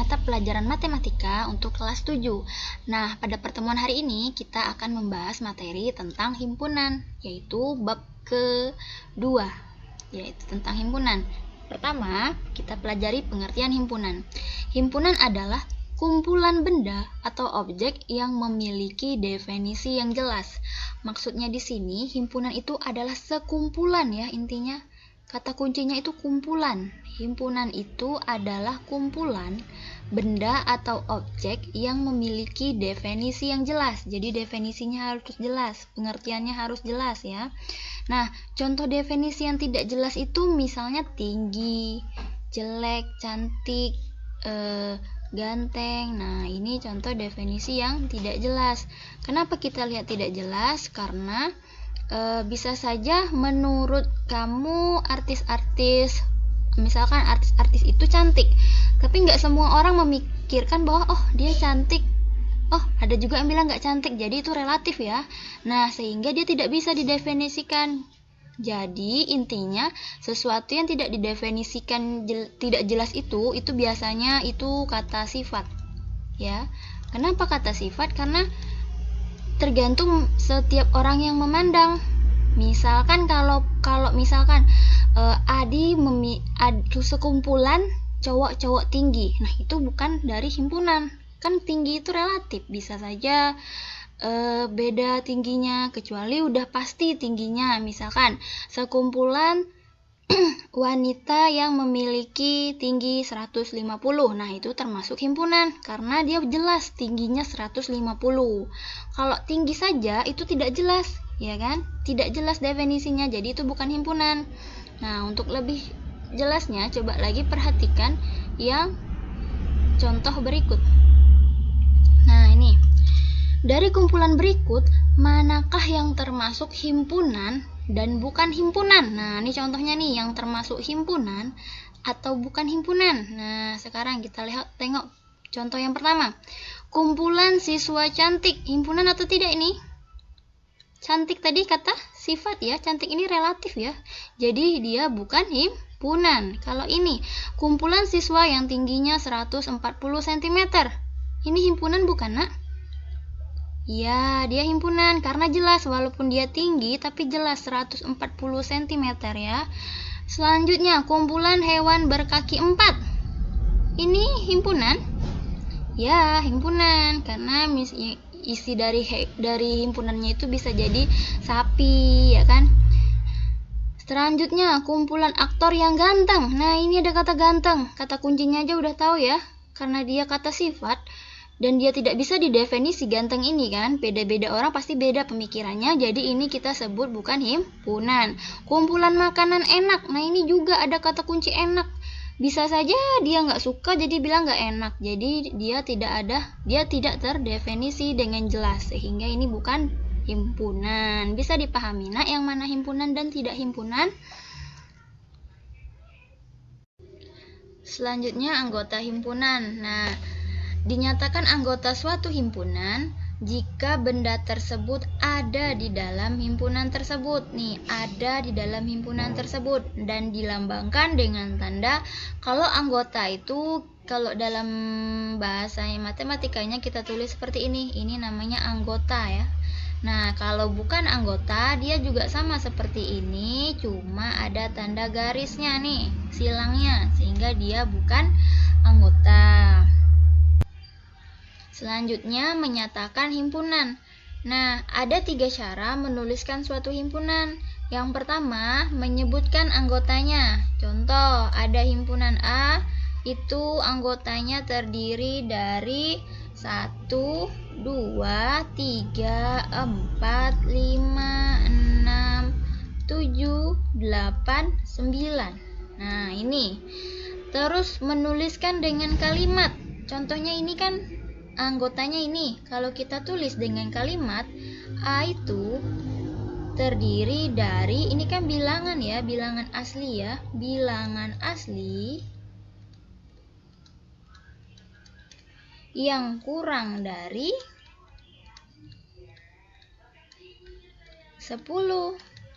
mata pelajaran matematika untuk kelas 7. Nah, pada pertemuan hari ini kita akan membahas materi tentang himpunan, yaitu bab kedua, yaitu tentang himpunan. Pertama, kita pelajari pengertian himpunan. Himpunan adalah kumpulan benda atau objek yang memiliki definisi yang jelas. Maksudnya di sini, himpunan itu adalah sekumpulan ya intinya. Kata kuncinya itu kumpulan. Himpunan itu adalah kumpulan benda atau objek yang memiliki definisi yang jelas. Jadi definisinya harus jelas, pengertiannya harus jelas ya. Nah, contoh definisi yang tidak jelas itu misalnya tinggi, jelek, cantik, ganteng. Nah, ini contoh definisi yang tidak jelas. Kenapa kita lihat tidak jelas? Karena bisa saja menurut kamu artis-artis, misalkan artis-artis itu cantik, tapi nggak semua orang memikirkan bahwa oh dia cantik, oh ada juga yang bilang nggak cantik, jadi itu relatif ya. Nah, sehingga dia tidak bisa didefinisikan. Jadi intinya sesuatu yang tidak didefinisikan tidak jelas itu biasanya itu kata sifat ya. Kenapa kata sifat? Karena tergantung setiap orang yang memandang. Misalkan kalau misalkan Adi sekumpulan cowok-cowok tinggi, nah itu bukan dari himpunan. Kan tinggi itu relatif, bisa saja beda tingginya, kecuali udah pasti tingginya. Misalkan sekumpulan wanita yang memiliki tinggi 150. Nah, itu termasuk himpunan karena dia jelas tingginya 150. Kalau tinggi saja itu tidak jelas, ya kan? Tidak jelas definisinya. Jadi itu bukan himpunan. Nah, untuk lebih jelasnya coba lagi perhatikan yang contoh berikut. Nah, ini. Dari kumpulan berikut, manakah yang termasuk himpunan dan bukan himpunan? Nah, ini contohnya nih yang termasuk himpunan atau bukan himpunan. Nah, sekarang kita tengok contoh yang pertama. Kumpulan siswa cantik, himpunan atau tidak ini? Cantik tadi kata sifat ya, cantik ini relatif ya. Jadi dia bukan himpunan. Kalau ini, kumpulan siswa yang tingginya 140 cm. Ini himpunan bukan, Nak? Ya, dia himpunan karena jelas walaupun dia tinggi tapi jelas 140 cm ya. Selanjutnya, kumpulan hewan berkaki 4. Ini himpunan? Ya, himpunan karena isi dari himpunannya itu bisa jadi sapi, ya kan? Selanjutnya, kumpulan aktor yang ganteng. Nah, ini ada kata ganteng. Kata kuncinya aja udah tahu ya, karena dia kata sifat. Dan dia tidak bisa didefinisi ganteng ini kan, beda-beda orang pasti beda pemikirannya, jadi ini kita sebut bukan himpunan. Kumpulan makanan enak, nah ini juga ada kata kunci enak. Bisa saja dia nggak suka jadi bilang nggak enak, jadi dia tidak terdefinisi dengan jelas, sehingga ini bukan himpunan. Bisa dipahami nak yang mana himpunan dan tidak himpunan? Selanjutnya anggota himpunan. Nah, dinyatakan anggota suatu himpunan jika benda tersebut ada di dalam himpunan tersebut. Nih, ada di dalam himpunan tersebut dan dilambangkan dengan tanda. Kalau anggota itu, kalau dalam bahasa matematikanya kita tulis seperti ini. Ini namanya anggota ya. Nah, kalau bukan anggota, dia juga sama seperti ini, cuma ada tanda garisnya nih, silangnya, sehingga dia bukan anggota. Selanjutnya, menyatakan himpunan. Nah, ada 3 cara menuliskan suatu himpunan. Yang pertama, menyebutkan anggotanya. Contoh, ada himpunan A, itu anggotanya terdiri dari 1, 2, 3, 4, 5, 6, 7, 8, 9. Nah, ini. Terus menuliskan dengan kalimat. Contohnya ini kan anggotanya ini, kalau kita tulis dengan kalimat A itu terdiri dari, ini kan bilangan ya, bilangan asli ya, bilangan asli yang kurang dari 10.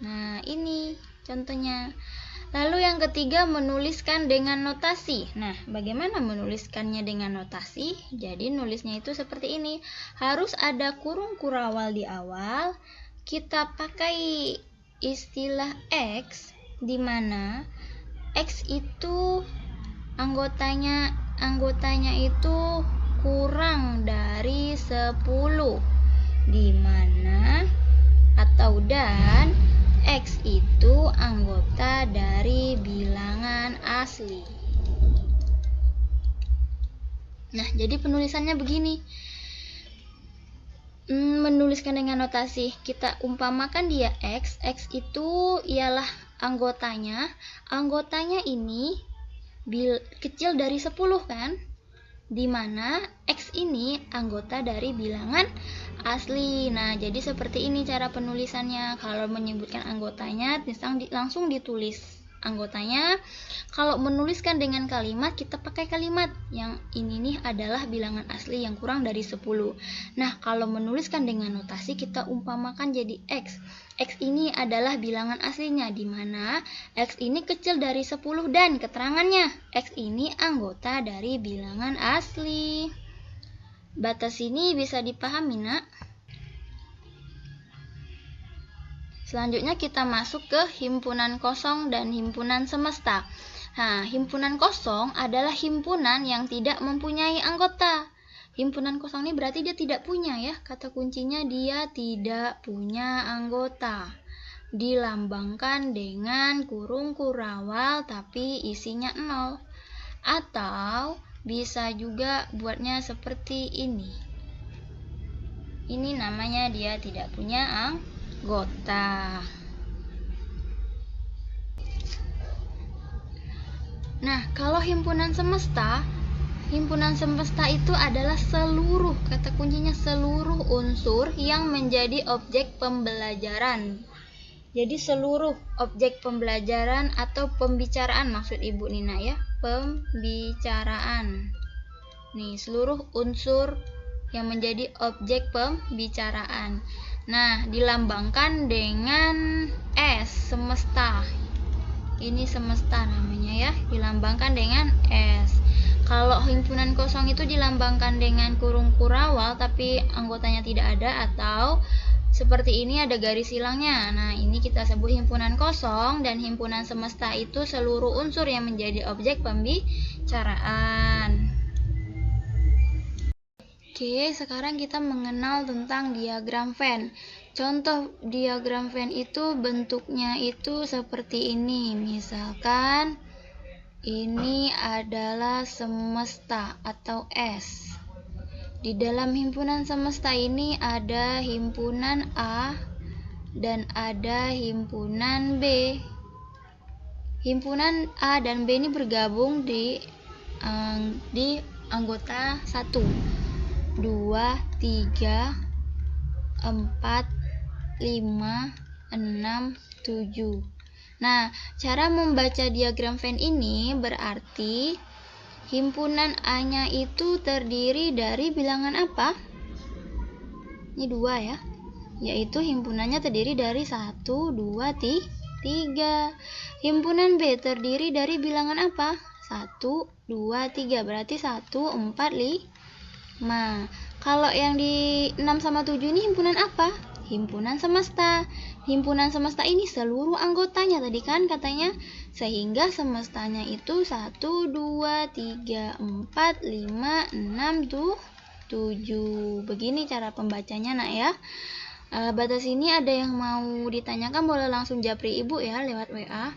Nah, ini contohnya Lalu yang ketiga, menuliskan dengan notasi. Nah, bagaimana menuliskannya dengan notasi? Jadi nulisnya itu seperti ini. Harus ada kurung kurawal di awal. Kita pakai istilah X, di mana X itu anggotanya itu kurang dari 10, di mana atau dan X itu anggota dari bilangan asli. Nah, jadi penulisannya begini. Menuliskan dengan notasi, kita umpamakan dia X itu ialah anggotanya. Anggotanya ini kecil dari 10 kan? Di mana X ini anggota dari bilangan asli. Nah, jadi seperti ini cara penulisannya. Kalau menyebutkan anggotanya, langsung ditulis anggotanya. Kalau menuliskan dengan kalimat, kita pakai kalimat yang ini nih adalah bilangan asli yang kurang dari 10. Nah, kalau menuliskan dengan notasi, kita umpamakan jadi X. X ini adalah bilangan aslinya, di mana X ini kecil dari 10 dan keterangannya X ini anggota dari bilangan asli. Batas ini bisa dipahami, nak? Selanjutnya kita masuk ke himpunan kosong dan himpunan semesta. Nah, himpunan kosong adalah himpunan yang tidak mempunyai anggota. Himpunan kosong ini berarti dia tidak punya ya. Kata kuncinya dia tidak punya anggota. Dilambangkan dengan kurung kurawal tapi isinya 0. Atau bisa juga buatnya seperti ini. Ini namanya dia tidak punya anggota. Nah, kalau himpunan semesta itu adalah seluruh, kata kuncinya seluruh unsur yang menjadi objek pembelajaran. Jadi seluruh objek pembelajaran atau pembicaraan maksud Ibu Nina ya, pembicaraan. Nih, seluruh unsur yang menjadi objek pembicaraan. Nah, dilambangkan dengan S, semesta. Ini semesta namanya ya, dilambangkan dengan S. Kalau himpunan kosong itu dilambangkan dengan kurung kurawal tapi anggotanya tidak ada, atau seperti ini ada garis silangnya. Nah, ini kita sebut himpunan kosong. Dan himpunan semesta itu seluruh unsur yang menjadi objek pembicaraan. Oke, sekarang kita mengenal tentang diagram Venn. Contoh diagram Venn itu bentuknya itu seperti ini. Misalkan ini adalah semesta atau S. Di dalam himpunan semesta ini ada himpunan A dan ada himpunan B. Himpunan A dan B ini bergabung di anggota 1, 2, 3, 4, 5, 6, 7. Nah, cara membaca diagram Venn ini berarti himpunan A-nya itu terdiri dari bilangan apa? Ini 2 ya. Yaitu himpunannya terdiri dari 1, 2, 3. Himpunan B terdiri dari bilangan apa? 1, 2, 3. Berarti 1, 4, 5. Kalau yang di 6 sama 7 ini himpunan apa? Himpunan semesta. Himpunan semesta ini seluruh anggotanya tadi kan katanya, sehingga semestanya itu 1, 2, 3, 4, 5, 6, 7. Begini cara pembacanya nak ya. Batas ini ada yang mau ditanyakan boleh langsung japri Ibu ya lewat WA.